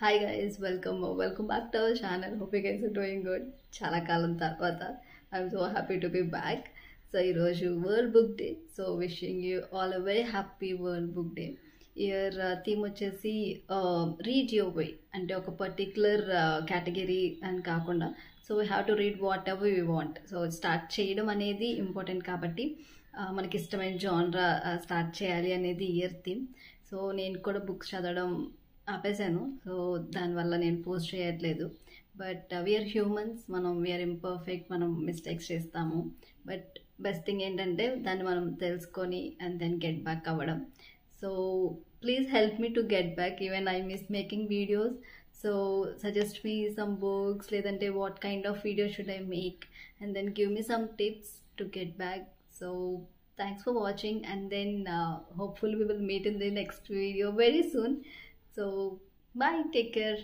Hi guys, welcome back to our channel. Hope you guys are doing good. చాలా కాలం తర్వాత I'm so happy to be back. So ఈరోజు world book day. So wishing you all a very happy world book day. Year theme వచ్చేసి read your way, అంటే ఒక particular category అని కాకుండా so we have to read whatever you want. So start చేయడం అనేది important కాబట్టి మనకి ఇష్టమైన జానరా స్టార్ట్ చేయాలి అనేది ఇయర్ థీమ్. సో నేను కూడా బుక్స్ చదవడం ఆపేసాను. సో దానివల్ల నేను పోస్ట్ చేయట్లేదు. But we are humans, we are imperfect, మనం మిస్టేక్స్ చేస్తాము. బట్ బెస్ట్ థింగ్ ఏంటంటే దాన్ని మనం తెలుసుకొని అండ్ దెన్ గెట్ బ్యాక్ అవ్వడం. So please help me to get back. Even I miss making videos. So suggest me some books, లేదంటే what kind of video should I make, and then give me some tips to get back. So thanks for watching, and then hopefully we will meet in the next video very soon. So bye, take care.